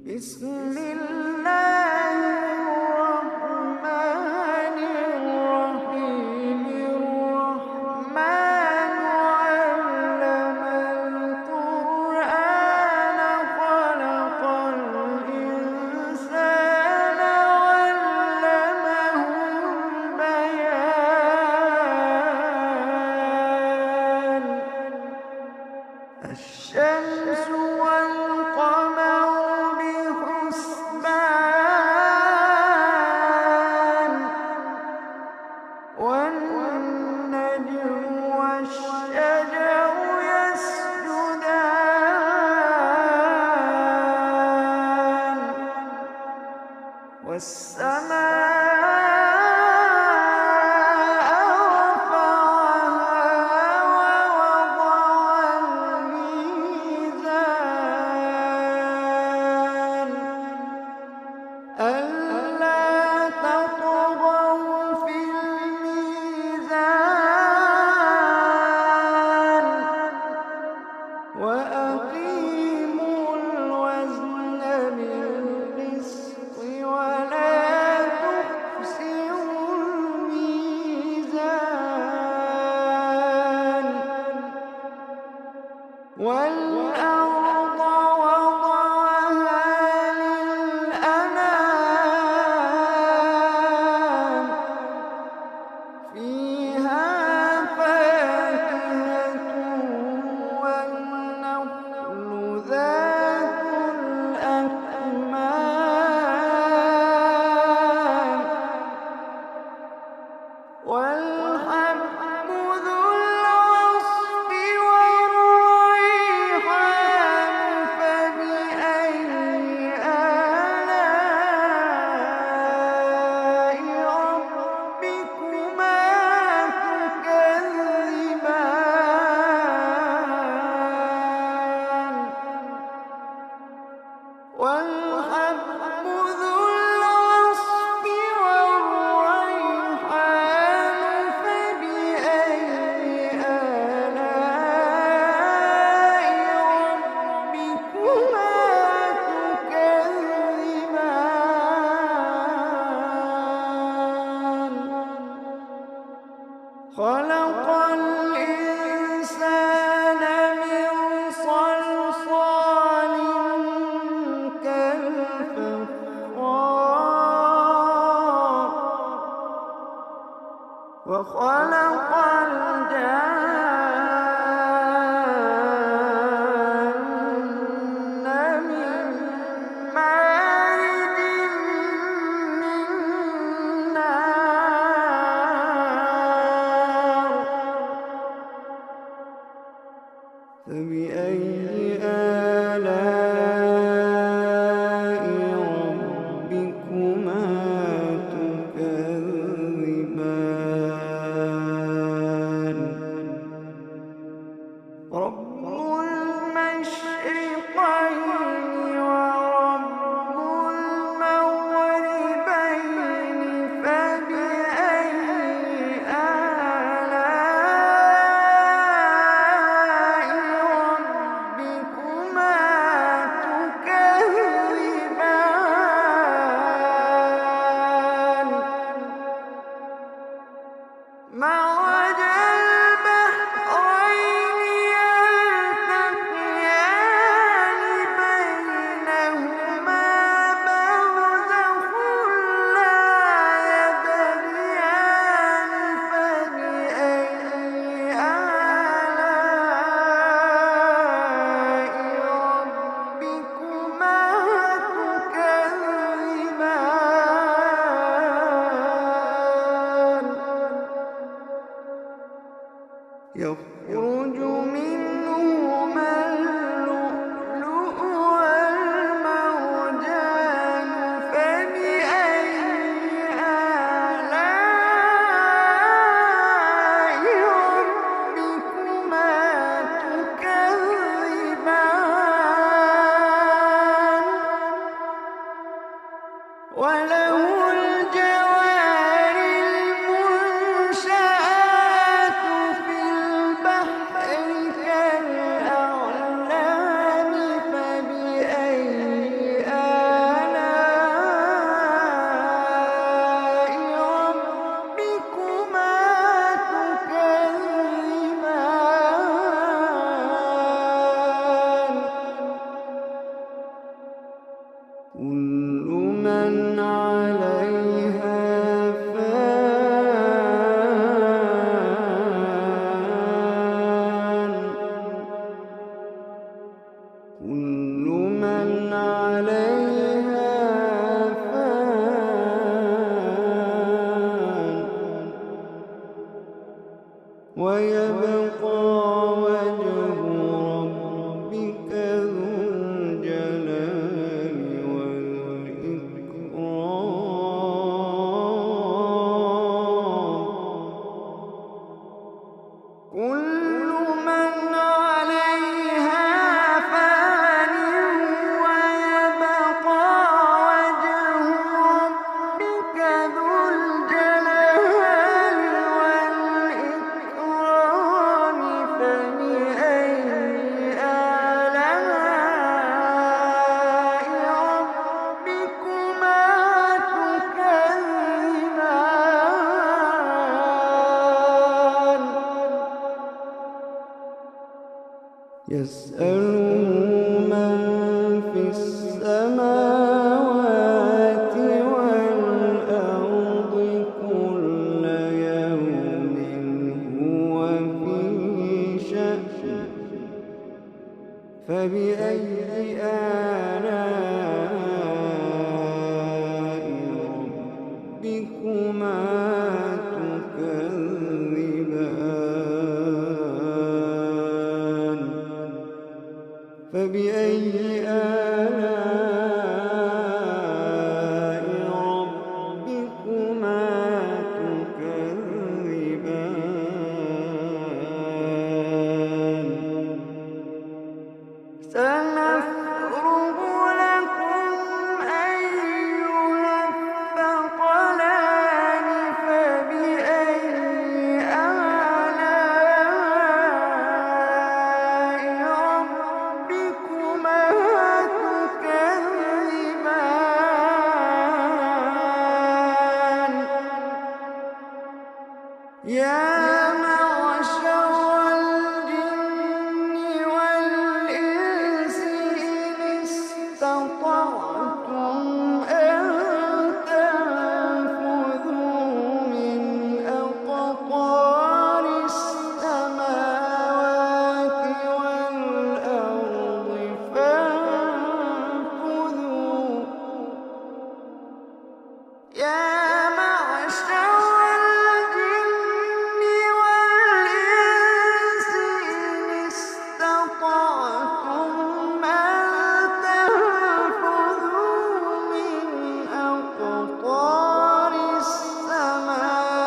بسم الله الرحمن الرحيم الرحمن علم القرآن خلق الإنسان علمه البيان الشمس والقمر بحسبان والنجم والشجر يسجدان والسماء رفعها ووضع الميزان ألا تطغوا في الميزان وأقيموا الوزن بالقسط ولا تخسروا الميزان والأرض وضعها للأنام فيها فاكهة والنخل ذات الأكمام والحب ذو العصف والريحان فبأي آلاء ربكما تكذبان والحب ذو العصف والريحان فبأي آلاء ربكما تكذبان خلق الإنسان من صلصال كالفخار وخلق الجان من مارج من نار فبأي آلاء ربكما تكذبان كل من عليها فان كل من عليها فان ويبقى وجه ربك ذو الجلال والإكرام. كل من عليها فان ويبقى وجه ربك ذو الجلال والإكرام. فبأي آلاء ربكما تكذبان. يسأله من في السماوات والأرض كل يوم هو في شأن. فبأي آلاء ربكما تكذبان. فبأي آلاء ربكما تكذبان. سنفرغ لكم أيها الثقلان. فبأي آلاء ربكما تكذبان. يا معشر الجن والإنس إن استطعتم أن تنفذوا من أقطار السماوات والأرض فانفذوا. يا معشر الجن والإنس إن استطعتم أن تنفذوا من أقطار السماوات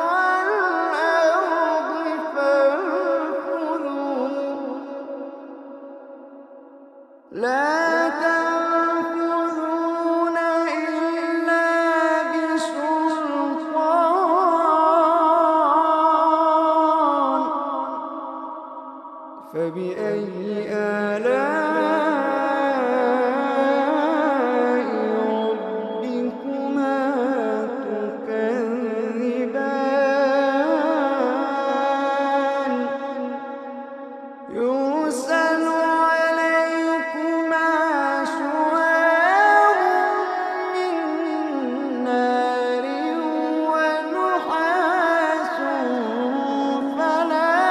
والأرض فانفذوا. لا تنفذون إلا بسلطان. فبأي آلاء ربكما تكذبان. يرسل عليكما شواظ من نار ونحاس فلا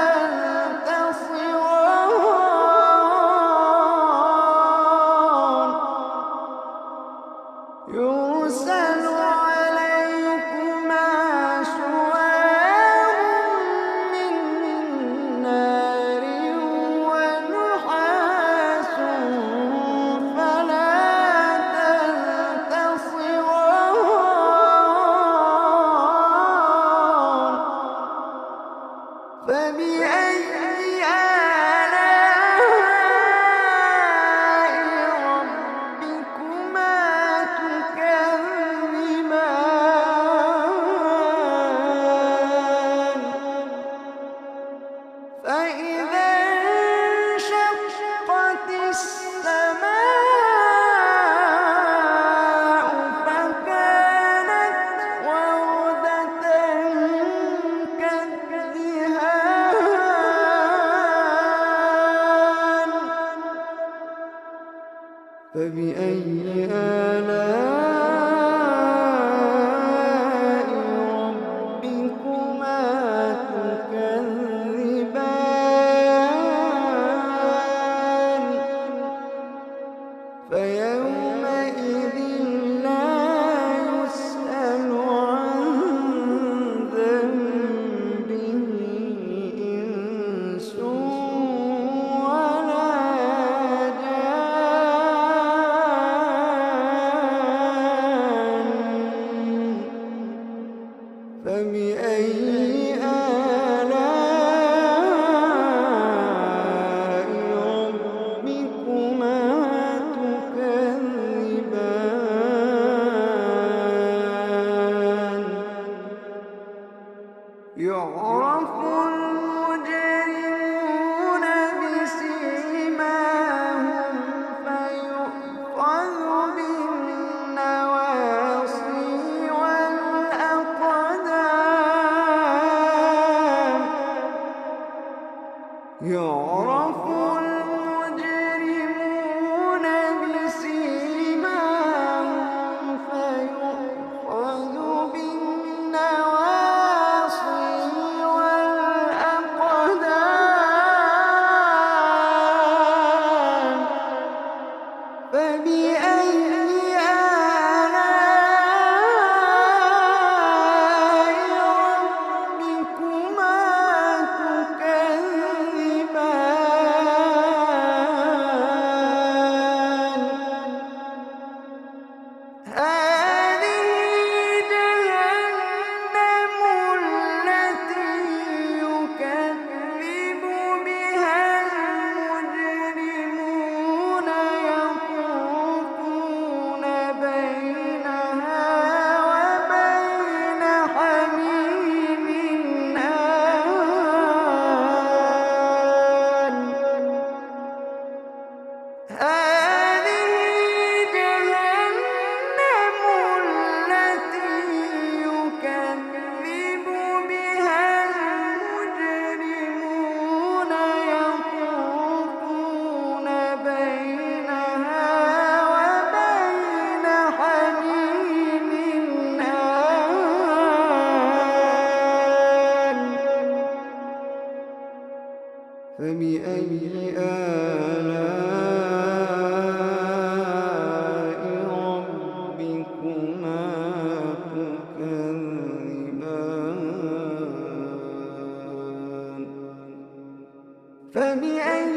تنتصران. فبأي آلاء ربكما تكذبان فيومئذ لا يسأل عن ذنبه إنس ولا جان فبأي آلاء ربكما تكذبان يعرف المجرمون بسيماهم فيؤخذ بالنواصي والأقدام يعرف المجرمون بسيماهم فيؤخذ بالنواصي والأقدام فبأي آلاء ربكما تكذبان هذه جهنم التي يكذب بها المجرمون يطوفون بينها وبين حميم آن هذه جهنم التي يكذب بها المجرمون يطوفون بينها وبين حميم آن فبأي آلاء ربكما تكذبان فبأي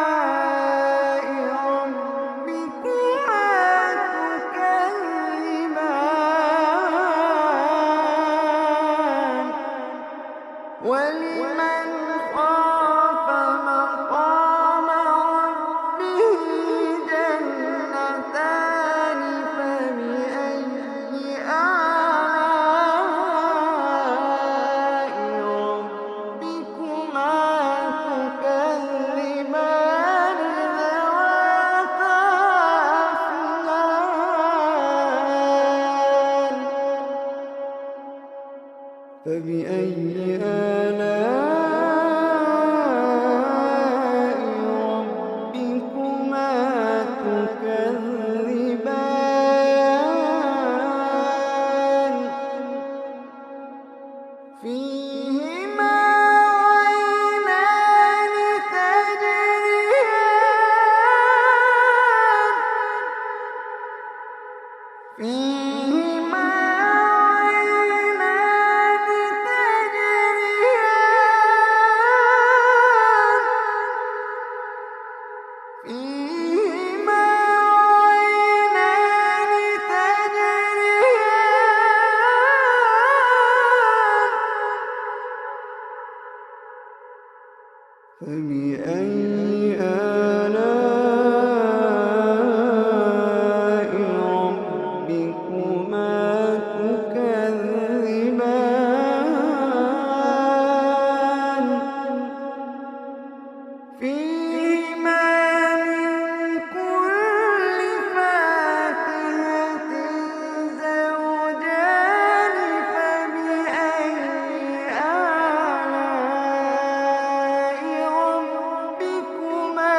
آلاء ربكما تكذبان ولمن خاف مقام ربه جنتان فبأي آلاء ربكما تكذبان ذواتا أفنان فبأي آلاء ربكما تكذبان فيهما عينان تجريان فيهما عينان تجريان فيهما عينان تجريان فبأي آلاء ربكما تكذبان فيهما من كل فاكهة زوجان فبأي آلاء ربكما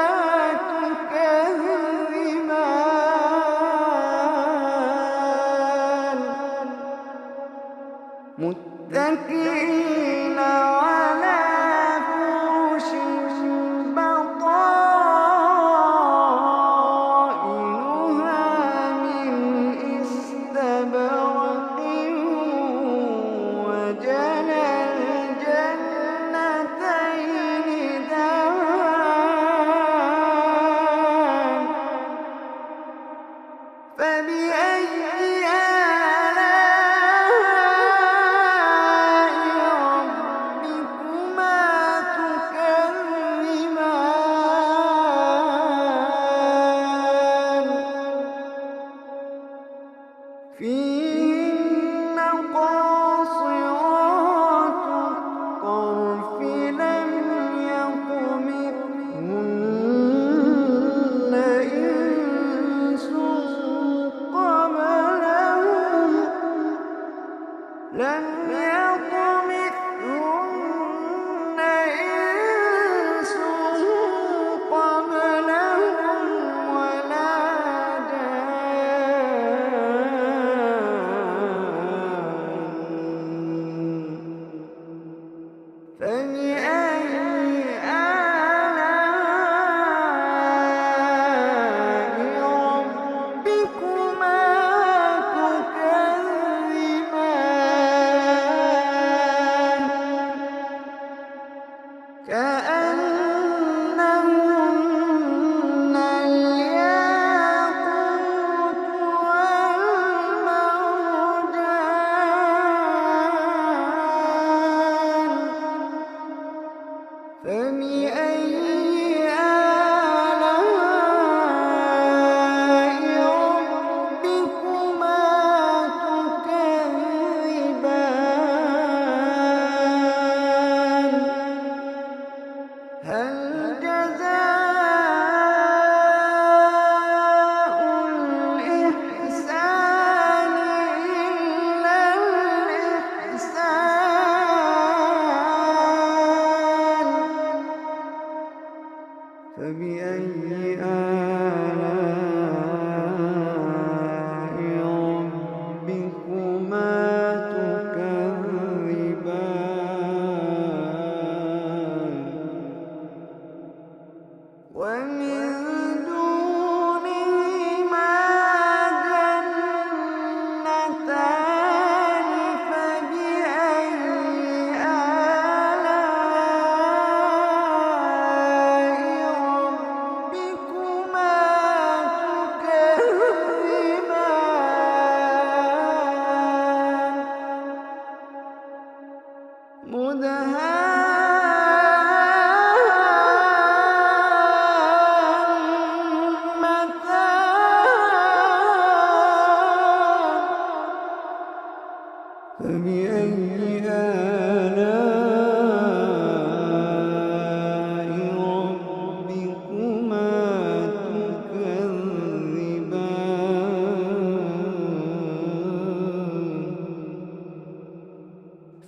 فبأي آلاء ربكما تكذبان هل جزاء الإحسان إلا الإحسان فبأي آلاء ربكما تكذبان ومن دونهما جنتان فبأي آلاء ربكما تكذبان فبأي آلاء ربكما تكذبان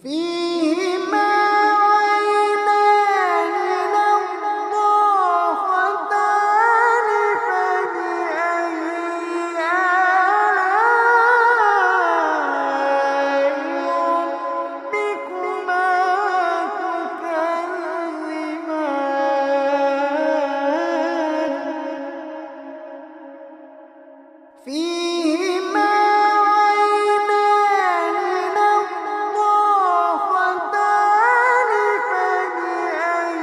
فيهما عينان نضاختان فبأي آلاء ربكما تكذبان فيهما عينان نضاختان فبأي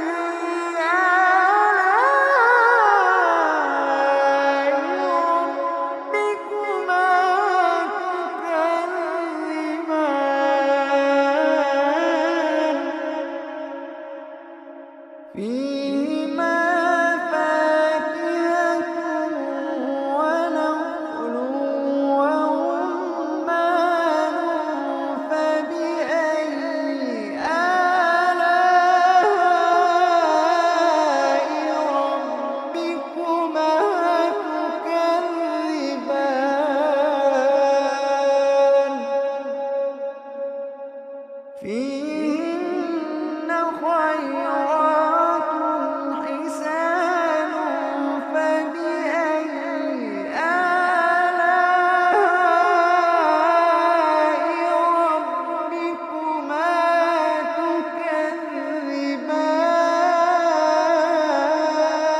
آلاء ربكما تكذبان فيهما فاكهة ونخل ورمان فبأي آلاء ربكما تكذبان فيهن خيرات حسان فبأي آلاء ربكما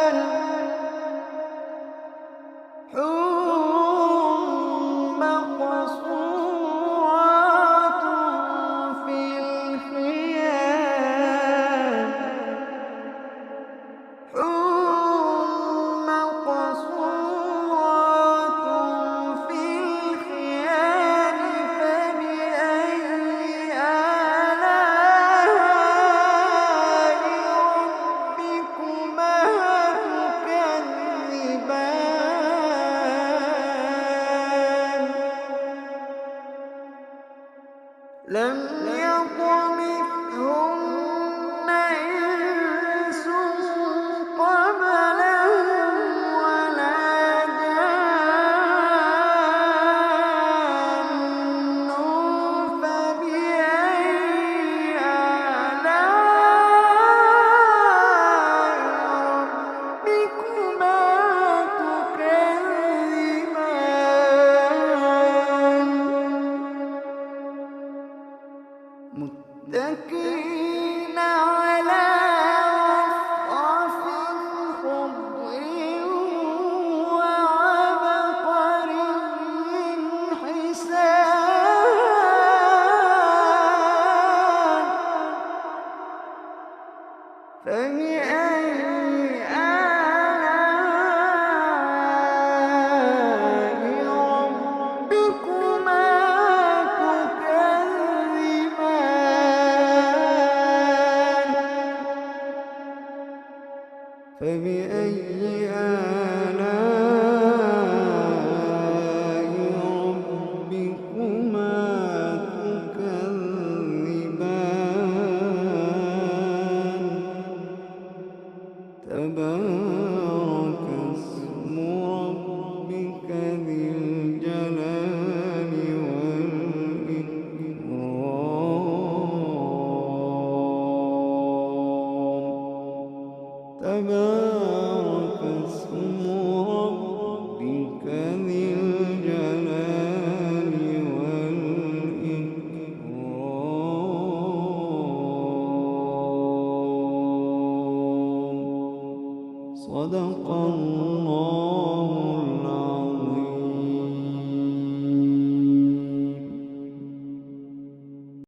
تكذبان حور مقصورات في الخيام حور مقصورات في الخيام فبأي آلاء ربكما تكذبان لم يطمثهن إنس قبلهم ولا جان فبأي آلاء ربكما تكذبان فبأي آلاء ربكما تكذبان تبارك اسم ربك ذي الجلال والإكرام تبارك اسم ربك ذي الجلال والإكرام صدق الله